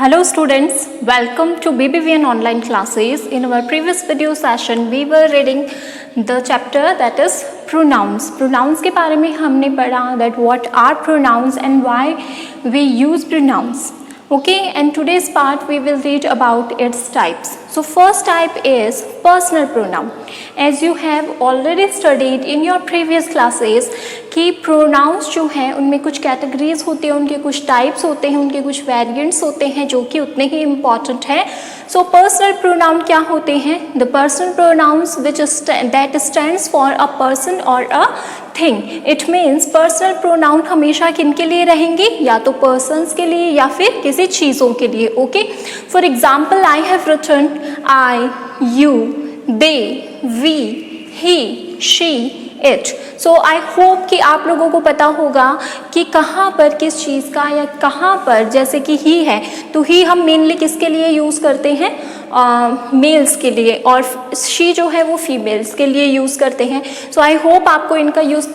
Hello students, welcome to BBVN online classes. In our previous video session, we were reading the chapter that is pronouns. Pronouns के बारे में हमने पढ़ा that what are pronouns and why we use pronouns. Okay, and today's part we will read about its types. So first type is personal pronoun. As you have already studied in your previous classes कि pronouns जो हैं उनमें कुछ categories होते हैं, उनके कुछ types होते हैं, उनके कुछ variants होते हैं जो कि उतने ही important हैं. So personal pronoun क्या होते हैं? The personal pronouns that stands for a person or a thing. It means personal pronoun हमेशा किन के लिए रहेंगे? या तो persons के लिए या फिर किसी चीज़ों के लिए. Okay? For example, I have written I, you, they, we, he, she, it. So I hope कि आप लोगों को पता होगा कि कहाँ पर किस चीज़ का या कहाँ पर, जैसे कि he है तो he हम मेनली किसके लिए यूज़ करते हैं? मेल्स के लिए, और she जो है वो फीमेल्स के लिए यूज़ करते हैं. सो आई होप आपको इनका यूज़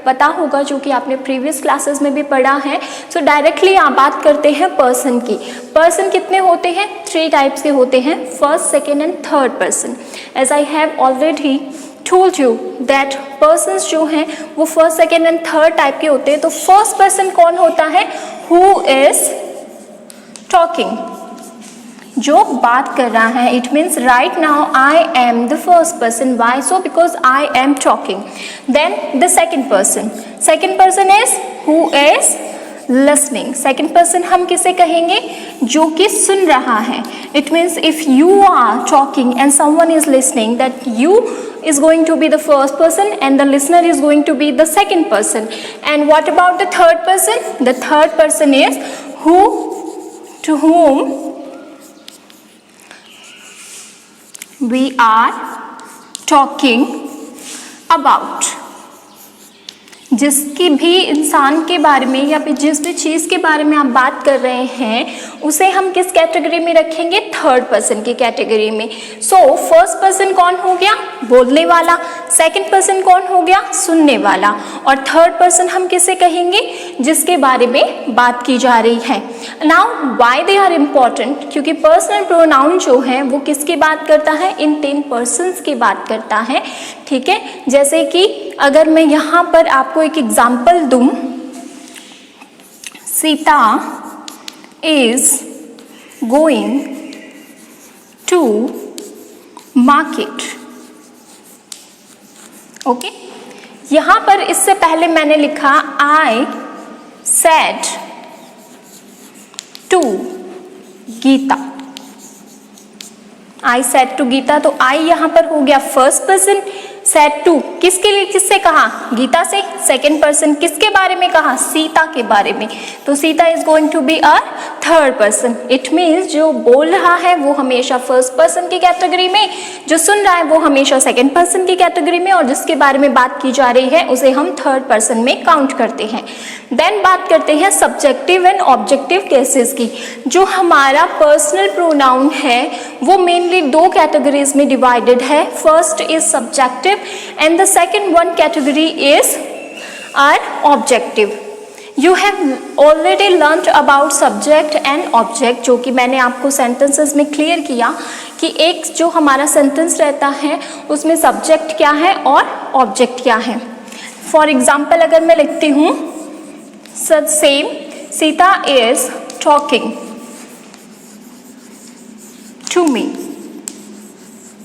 पता होगा जो कि आपने प्रीवियस क्लासेस में भी पढ़ा है. सो डायरेक्टली आप बात करते हैं पर्सन की. पर्सन कितने होते हैं? 3 टाइप्स के होते हैं, first, second and third person. As I have already told you that persons जो हैं वो first, second and third type के होते हैं. तो फर्स्ट पर्सन कौन होता है? Who is talking, जो बात कर रहा है. It means right now I am the first person. Why so? Because I am talking. Then the second person. Second person is who is listening. Second person हम किसे कहेंगे? जो कि सुन रहा है. It means if you are talking and someone is listening, that you is going to be the first person and the listener is going to be the second person. And what about the third person? The third person is who, to whom we are talking about. जिसकी भी इंसान के बारे में या फिर जिस भी चीज़ के बारे में आप बात कर रहे हैं उसे हम किस कैटेगरी में रखेंगे? थर्ड पर्सन की कैटेगरी में. सो फर्स्ट पर्सन कौन हो गया? बोलने वाला. सेकंड पर्सन कौन हो गया? सुनने वाला. और थर्ड पर्सन हम किसे कहेंगे? जिसके बारे में बात की जा रही है. Now why they are important? क्योंकि पर्सनल प्रोनाउन जो है वो किसकी बात करता है? इन 10 पर्सन्स की बात करता है. ठीक है, जैसे कि अगर मैं यहाँ पर आपको एक एग्जाम्पल दूं, Sita is going to market. Okay, यहाँ पर इससे पहले मैंने लिखा I said to Gita. I said to Gita, तो आई यहाँ पर हो गया फर्स्ट पर्सन. सेड टू किसके लिए, किससे कहा? गीता से. सेकेंड पर्सन किसके बारे में कहा? सीता के बारे में. तो Sita is going to be a third person. It means जो बोल रहा है वो हमेशा फर्स्ट पर्सन की कैटेगरी में, जो सुन रहा है वो हमेशा सेकेंड पर्सन की कैटेगरी में, और जिसके बारे में बात की जा रही है उसे हम थर्ड पर्सन में काउंट करते हैं. देन बात करते हैं सब्जेक्टिव एंड ऑब्जेक्टिव केसेस की. जो हमारा पर्सनल प्रोनाउन है वो मेनली 2 कैटेगरीज में डिवाइडेड है. First is subjective and the second one category is our objective. You have already learnt about subject and object, जो कि मैंने आपको sentences में clear किया कि एक जो हमारा sentence रहता है उसमें subject क्या है और object क्या है. For example अगर मैं लिखती हूँ same, Sita is talking to me.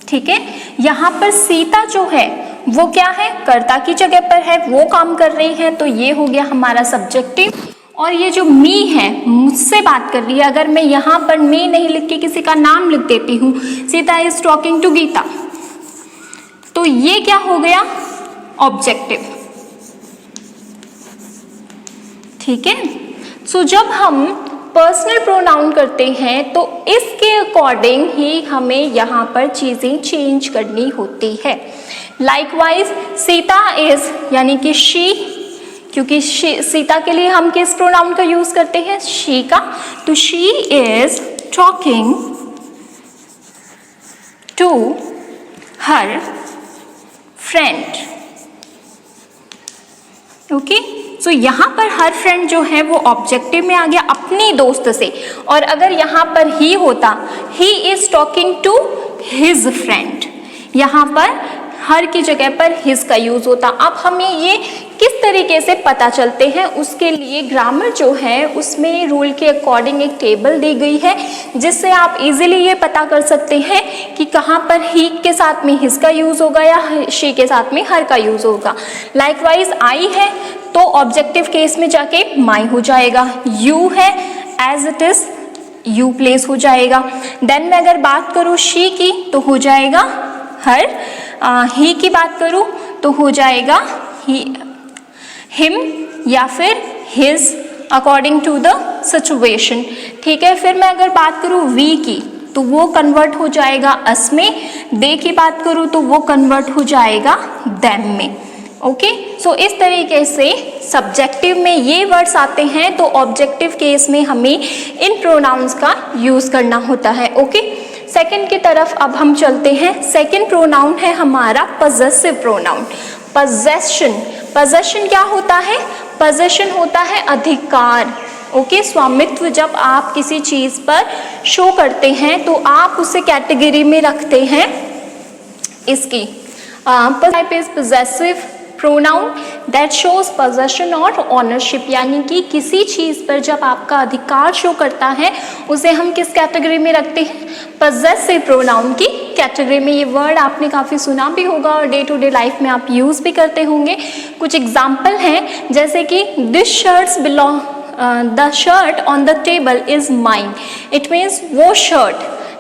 ठीक है, यहाँ पर सीता जो है वो क्या है? कर्ता की जगह पर है, वो काम कर रही है, तो ये हो गया हमारा सब्जेक्टिव. और ये जो मी है मुझसे बात कर रही है, अगर मैं यहाँ पर मी नहीं लिख के किसी का नाम लिख देती हूँ, Sita is talking to Gita, तो ये क्या हो गया? ऑब्जेक्टिव. ठीक है, सो जब हम पर्सनल प्रोनाउन करते हैं तो इसके अकॉर्डिंग ही हमें यहाँ पर चीज़ें चेंज करनी होती है. लाइकवाइज सीता इज यानी कि शी, क्योंकि सीता के लिए हम किस प्रोनाउन का यूज करते हैं? शी का. तो she is talking to her friend. Okay, so यहाँ पर हर फ्रेंड जो है वो ऑब्जेक्टिव में आ गया अपनी दोस्त से, और अगर यहाँ पर ही होता, he is talking to his friend, यहाँ पर हर की जगह पर हिज का यूज होता। अब हमें ये किस तरीके से पता चलते हैं, उसके लिए ग्रामर जो है उसमें रूल के अकॉर्डिंग एक टेबल दी गई है, जिससे आप इजीली ये पता कर सकते हैं कि कहाँ पर ही के साथ में हिज का यूज होगा या शी के साथ में हर का यूज होगा। लाइकवाइज आई है तो ऑब्जेक्टिव केस में जाके माई हो जाएगा, यू है as it is you place हो जाएगा। देन मैं अगर बात करूँ शी की तो हो जाएगा हर, ही की बात करूँ तो हो जाएगा ही, हिम या फिर his according to the situation. ठीक है, फिर मैं अगर बात करूँ वी की तो वो कन्वर्ट हो जाएगा अस में, दे की बात करूँ तो वो कन्वर्ट हो जाएगा देम में। ओके, सो इस तरीके से सब्जेक्टिव में ये वर्ड्स आते हैं, तो ऑब्जेक्टिव केस में हमें इन प्रोनाउंस का यूज़ करना होता है। ओके, सेकंड की तरफ अब हम चलते हैं। सेकंड प्रोनाउन है हमारा पजेसिव प्रोनाउन। पजेशन, पजेशन क्या होता है? पजेशन होता है अधिकार। ओके, स्वामित्व जब आप किसी चीज़ पर शो करते हैं तो आप उसे कैटेगरी में रखते हैं इसकी। Type is possessive pronoun that shows possession और ऑनरशिप, यानी कि किसी चीज़ पर जब आपका अधिकार शो करता है उसे हम किस कैटेगरी में रखते हैं? पजेसिव प्रोनाउन की कैटेगरी में। ये वर्ड आपने काफ़ी सुना भी होगा और डे टू डे लाइफ में आप यूज़ भी करते होंगे। कुछ एग्जाम्पल हैं जैसे कि this shirts belong, the shirt on the table is mine. It means वो शर्ट,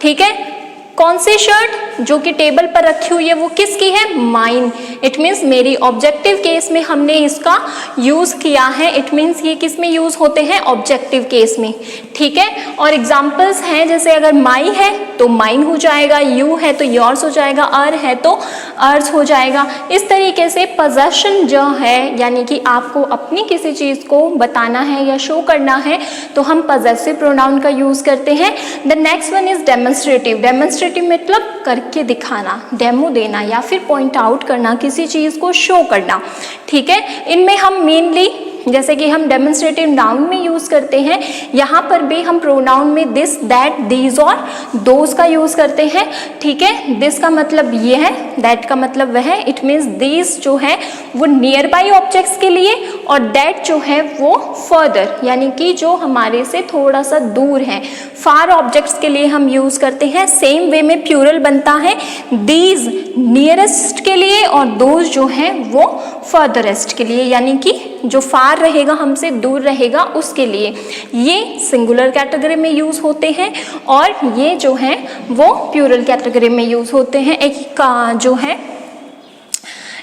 ठीक है, कौन सी शर्ट जो कि टेबल पर रखी हुई है वो किसकी है? माइन। इट मीन्स मेरी। ऑब्जेक्टिव केस में हमने इसका यूज़ किया है, इट मीन्स ये किस में यूज़ होते हैं? ऑब्जेक्टिव केस में। ठीक है, और एग्जाम्पल्स हैं जैसे अगर माई है तो माइन हो जाएगा, यू है तो योर्स हो जाएगा, अर है तो अर्स हो जाएगा। इस तरीके से पजेशन जो है, यानी कि आपको अपनी किसी चीज़ को बताना है या शो करना है तो हम पजेसिव प्रोनाउन का यूज़ करते हैं। The next one is demonstrative. Demonstrative मतलब करके दिखाना, डेमो देना या फिर पॉइंट आउट करना, किसी चीज़ को शो करना। ठीक है, इनमें हम मेनली जैसे कि हम डेमोन्स्ट्रेटिव नाउन में यूज़ करते हैं, यहाँ पर भी हम प्रोनाउन में दिस, दैट, दीज और दोज का यूज़ करते हैं। ठीक है, दिस का मतलब ये है, दैट का मतलब वह है। इट मीन्स दीज जो है वो नियर बाई ऑब्जेक्ट्स के लिए, और दैट जो है वो फर्दर, यानी कि जो हमारे से थोड़ा सा दूर है, फार ऑब्जेक्ट्स के लिए हम यूज़ करते हैं। सेम वे में प्लूरल बनता है, दीज नियरेस्ट के लिए और दोज जो है वो फर्दरेस्ट के लिए, यानी कि जो फार रहेगा, हमसे दूर रहेगा, उसके लिए। ये सिंगुलर कैटेगरी में यूज़ होते हैं और ये जो है वो प्लूरल कैटेगरी में यूज़ होते हैं। एक का जो है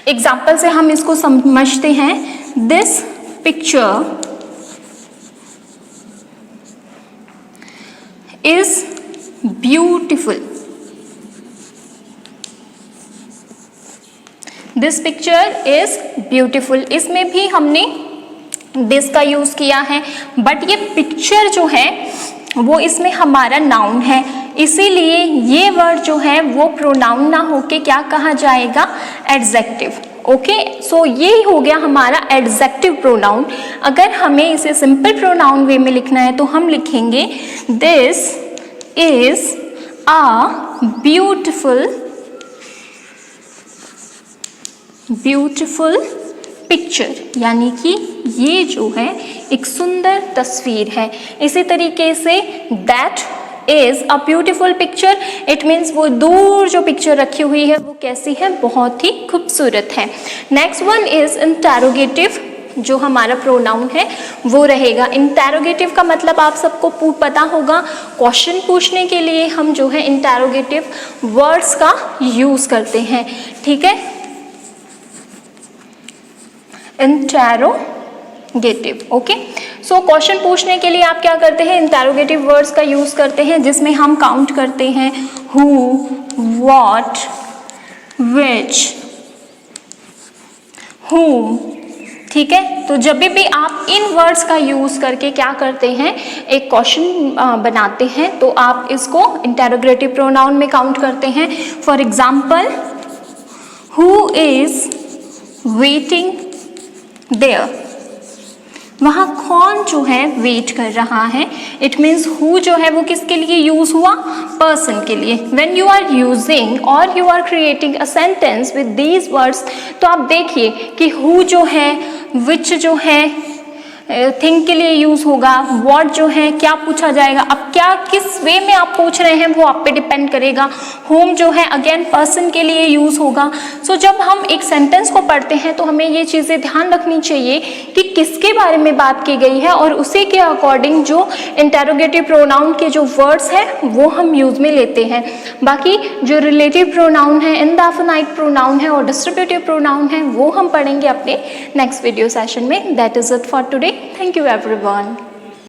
एग्जाम्पल से हम इसको समझते हैं। This picture is beautiful. This picture is beautiful, इसमें भी हमने दिस का यूज़ किया है, बट ये पिक्चर जो है वो इसमें हमारा नाउन है, इसीलिए ये वर्ड जो है वो प्रोनाउन ना होके क्या कहा जाएगा? एडजेक्टिव। ओके, सो ये हो गया हमारा एडजेक्टिव प्रोनाउन। अगर हमें इसे सिंपल प्रोनाउन वे में लिखना है तो हम लिखेंगे this is a beautiful picture, यानी कि ये जो है एक सुंदर तस्वीर है। इसी तरीके say that is a beautiful picture, it means वो दूर जो पिक्चर रखी हुई है वो कैसी है? बहुत ही खूबसूरत है। Next one is interrogative. जो हमारा प्रोनाउन है वो रहेगा। इंटेरोगेटिव का मतलब आप सबको पता होगा, क्वेश्चन पूछने के लिए हम जो है इंटेरोगेटिव वर्ड्स का यूज करते हैं। ठीक है, इंटेरोगेटिव। ओके, सो क्वेश्चन पूछने के लिए आप क्या करते हैं? इंटेरोगेटिव वर्ड्स का यूज करते हैं, जिसमें हम काउंट करते हैं हु, व्हाट, व्हिच, whom। ठीक है, तो जब भी आप इन वर्ड्स का यूज करके क्या करते हैं? एक क्वेश्चन बनाते हैं, तो आप इसको इंटेरोगेटिव प्रोनाउन में काउंट करते हैं। For example, who is waiting there. वहाँ कौन जो है वेट कर रहा है। इट मीन्स हु जो है वो किसके लिए यूज हुआ, पर्सन के लिए। व्हेन यू आर यूजिंग और you are creating a sentence with these words, तो आप देखिए कि हु जो है, विच जो है थिंग के लिए यूज होगा, व्हाट जो है क्या पूछा जाएगा। अब क्या किस वे में आप पूछ रहे हैं वो आप पे डिपेंड करेगा। होम जो है अगेन पर्सन के लिए यूज होगा। सो जब हम एक सेंटेंस को पढ़ते हैं तो हमें ये चीज़ें ध्यान रखनी चाहिए कि किसके बारे में बात की गई है और उसी के अकॉर्डिंग जो इंटेरोगेटिव प्रोनाउन के जो वर्ड्स हैं वो हम यूज में लेते हैं। बाकी जो रिलेटिव प्रोनाउन है, इंडेफिनाइट प्रोनाउन है और डिस्ट्रीब्यूटिव प्रोनाउन है वो हम पढ़ेंगे अपने नेक्स्ट वीडियो सेशन में। That is it for today. Thank you everyone.